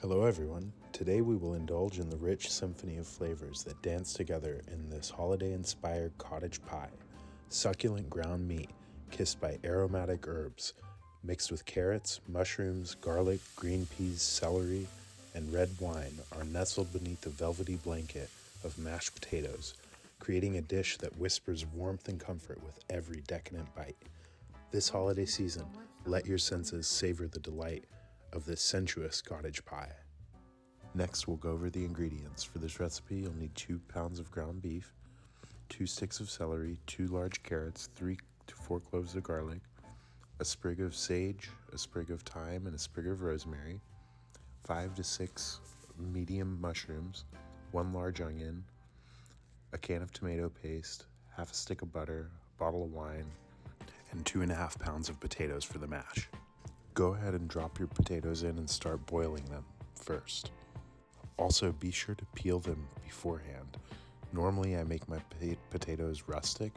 Hello everyone. Today we will indulge in the rich symphony of flavors that dance together in this holiday-inspired cottage pie. Succulent ground meat kissed by aromatic herbs, mixed with carrots, mushrooms, garlic, green peas, celery, and red wine are nestled beneath the velvety blanket of mashed potatoes, creating a dish that whispers warmth and comfort with every decadent bite. This holiday season, let your senses savor the delight of this sensuous cottage pie. Next, we'll go over the ingredients. For this recipe, you'll need 2 pounds of ground beef, 2 sticks of celery, 2 large carrots, 3 to 4 cloves of garlic, a sprig of sage, a sprig of thyme, and a sprig of rosemary, 5 to 6 medium mushrooms, 1 large onion, a can of tomato paste, half a stick of butter, a bottle of wine, and 2.5 pounds of potatoes for the mash. Go ahead and drop your potatoes in and start boiling them first. Also, be sure to peel them beforehand. Normally, I make my potatoes rustic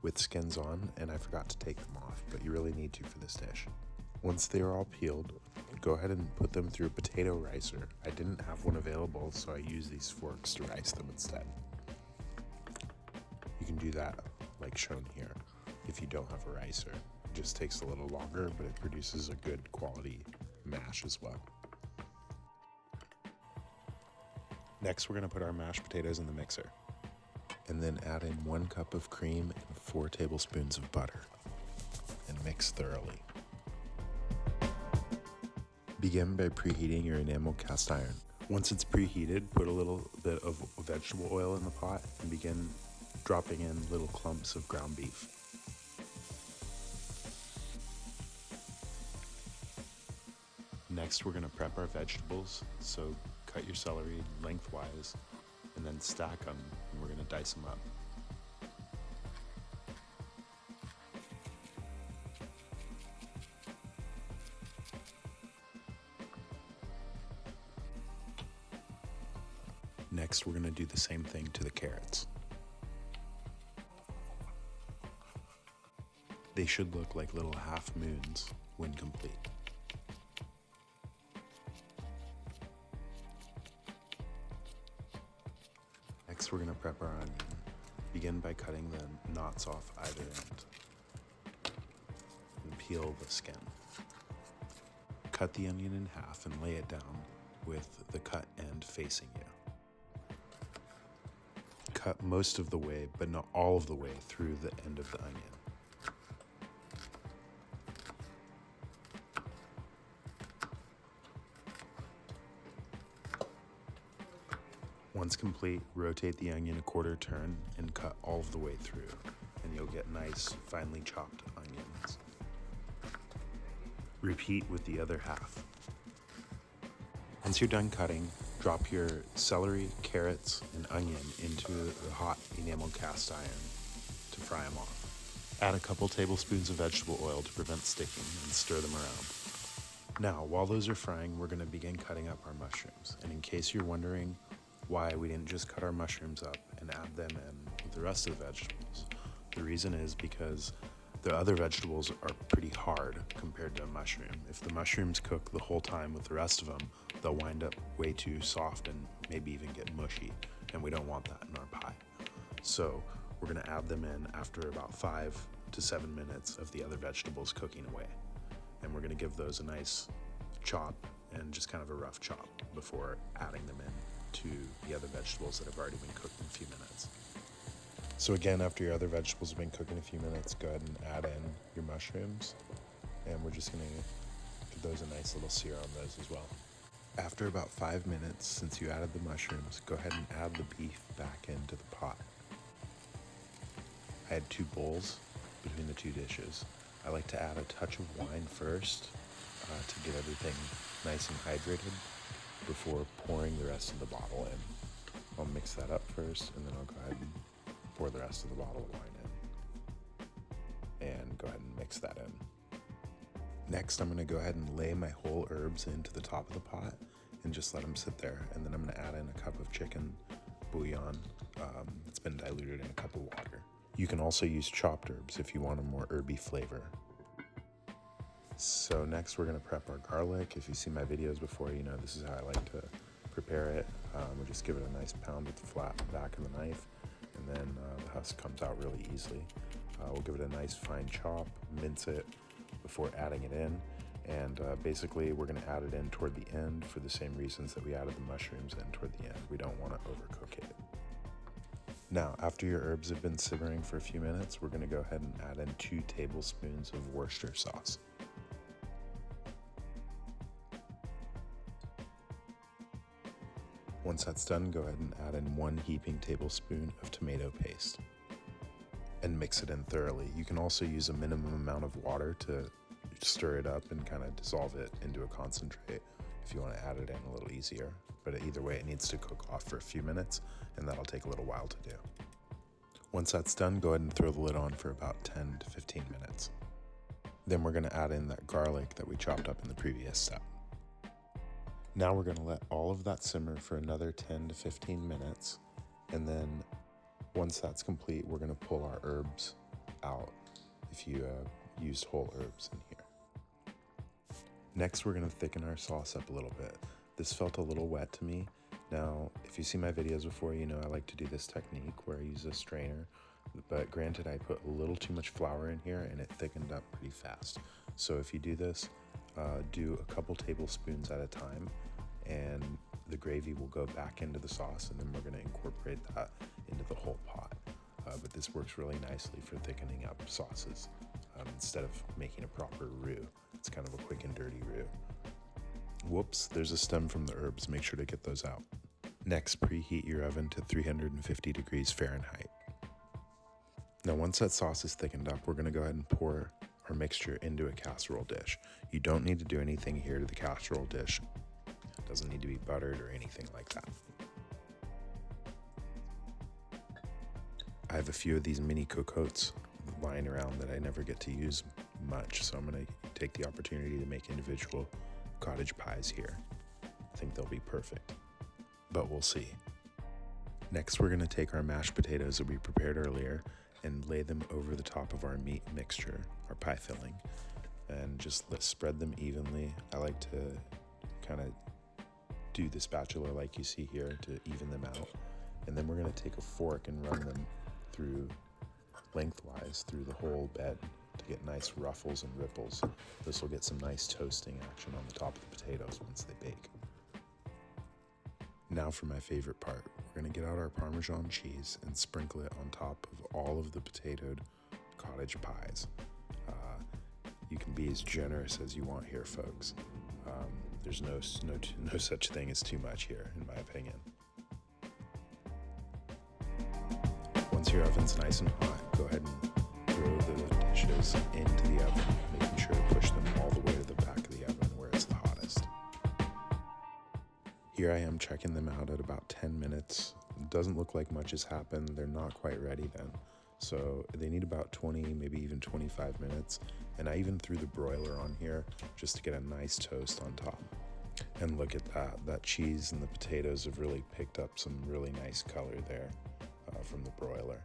with skins on, and I forgot to take them off, but you really need to for this dish. Once they are all peeled, go ahead and put them through a potato ricer. I didn't have one available, so I use these forks to rice them instead. You can do that like shown here if you don't have a ricer. It just takes a little longer, but it produces a good quality mash as well. Next, we're going to put our mashed potatoes in the mixer and then add in 1 cup of cream and 4 tablespoons of butter and mix thoroughly. Begin by preheating your enamel cast iron. Once it's preheated, put a little bit of vegetable oil in the pot and begin dropping in little clumps of ground beef. Next, we're going to prep our vegetables, so cut your celery lengthwise and then stack them, and we're going to dice them up. Next, we're going to do the same thing to the carrots. They should look like little half moons when complete. Next, we're going to prep our onion. Begin by cutting the knots off either end and peel the skin. Cut the onion in half and lay it down with the cut end facing you. Cut most of the way, but not all of the way through the end of the onion. Once complete, rotate the onion a quarter turn and cut all of the way through, and you'll get nice, finely chopped onions. Repeat with the other half. Once you're done cutting, drop your celery, carrots, and onion into the hot enamel cast iron to fry them off. Add a couple tablespoons of vegetable oil to prevent sticking and stir them around. Now, while those are frying, we're going to begin cutting up our mushrooms. And in case you're wondering why we didn't just cut our mushrooms up and add them in with the rest of the vegetables, the reason is because the other vegetables are pretty hard compared to a mushroom. If the mushrooms cook the whole time with the rest of them, they'll wind up way too soft and maybe even get mushy, and we don't want that in our pie. So we're going to add them in after about 5 to 7 minutes of the other vegetables cooking away. And we're going to give those a nice chop and just kind of a rough chop before adding them in to the other vegetables that have already been cooked in a few minutes. So again, after your other vegetables have been cooked in a few minutes, go ahead and add in your mushrooms, and we're just going to give those a nice little sear on those as well. After about 5 minutes, since you added the mushrooms, go ahead and add the beef back into the pot. I had 2 bowls between the 2 dishes. I like to add a touch of wine first to get everything nice and hydrated before pouring the rest of the bottle in. I'll mix that up first, and then I'll go ahead and pour the rest of the bottle of wine in. And go ahead and mix that in. Next, I'm going to go ahead and lay my whole herbs into the top of the pot and just let them sit there. And then I'm going to add in a cup of chicken bouillon that's been diluted in a cup of water. You can also use chopped herbs if you want a more herby flavor. So next we're gonna prep our garlic. If you see my videos before, you know this is how I like to prepare it. We just give it a nice pound with the flat back of the knife, and then the husk comes out really easily. We'll give it a nice fine chop, mince it before adding it in, and basically we're gonna add it in toward the end for the same reasons that we added the mushrooms in toward the end. We don't wanna overcook it. Now, after your herbs have been simmering for a few minutes, we're gonna go ahead and add in 2 tablespoons of Worcester sauce. Once that's done, go ahead and add in 1 heaping tablespoon of tomato paste and mix it in thoroughly. You can also use a minimum amount of water to stir it up and kind of dissolve it into a concentrate if you want to add it in a little easier. But either way, it needs to cook off for a few minutes, and that'll take a little while to do. Once that's done, go ahead and throw the lid on for about 10 to 15 minutes. Then we're going to add in that garlic that we chopped up in the previous step. Now we're going to let all of that simmer for another 10 to 15 minutes, and then once that's complete, we're going to pull our herbs out if you used whole herbs in here. Next, we're going to thicken our sauce up a little bit. This felt a little wet to me. Now, if you see my videos before, you know I like to do this technique where I use a strainer, but granted I put a little too much flour in here and it thickened up pretty fast. So if you do this, do a couple tablespoons at a time, and the gravy will go back into the sauce, and then we're going to incorporate that into the whole pot. But this works really nicely for thickening up sauces instead of making a proper roux. It's kind of a quick and dirty roux. Whoops, there's a stem from the herbs. Make sure to get those out. Next, preheat your oven to 350 degrees Fahrenheit. Now, once that sauce is thickened up, we're going to go ahead and pour our mixture into a casserole dish. You don't need to do anything here to the casserole dish. It doesn't need to be buttered or anything like that. I have a few of these mini cocottes lying around that I never get to use much, so I'm going to take the opportunity to make individual cottage pies here. I think they'll be perfect, but we'll see. Next, we're going to take our mashed potatoes that we prepared earlier and lay them over the top of our meat mixture, our pie filling, and just spread them evenly. I like to kind of do the spatula like you see here to even them out. And then we're going to take a fork and run them through lengthwise through the whole bed to get nice ruffles and ripples. This will get some nice toasting action on the top of the potatoes once they bake. Now for my favorite part, we're going to get out our Parmesan cheese and sprinkle it on top of all of the potatoed cottage pies. You can be as generous as you want here, folks. There's no such thing as too much here, in my opinion. Once your oven's nice and hot, go ahead and throw the dishes into the oven, making sure to push them all the way to the back of the oven where it's the hottest. Here I am checking them out at about 10 minutes. It doesn't look like much has happened. They're not quite ready then. So they need about 20, maybe even 25 minutes. And I even threw the broiler on here just to get a nice toast on top. And look at that. That cheese and the potatoes have really picked up some really nice color there from the broiler.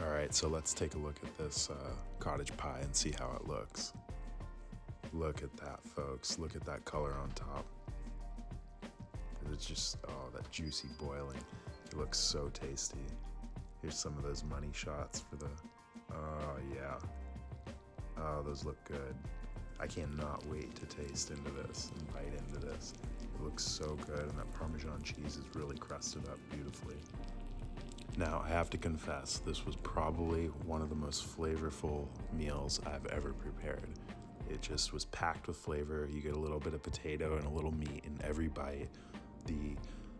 All right, so let's take a look at this cottage pie and see how it looks. Look at that, folks. Look at that color on top. It's just, oh, that juicy boiling. It looks so tasty. Here's some of those money shots for the, oh yeah. Oh, those look good. I cannot wait to taste into this and bite into this. It looks so good, and that Parmesan cheese is really crusted up beautifully. Now, I have to confess, this was probably one of the most flavorful meals I've ever prepared. It just was packed with flavor. You get a little bit of potato and a little meat in every bite. The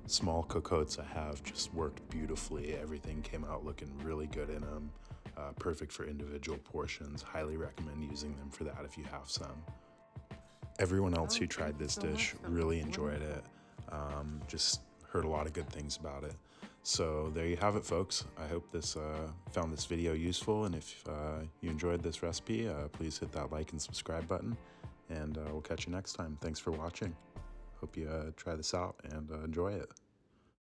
small cocottes I have just worked beautifully. Everything came out looking really good in them. Perfect for individual portions. Highly recommend using them for that if you have some. Everyone else who tried this dish really enjoyed it. Just heard a lot of good things about it. So there you have it, folks. I hope this found this video useful, and if you enjoyed this recipe, please hit that like and subscribe button, and we'll catch you next time. Thanks for watching. Hope you try this out and enjoy it.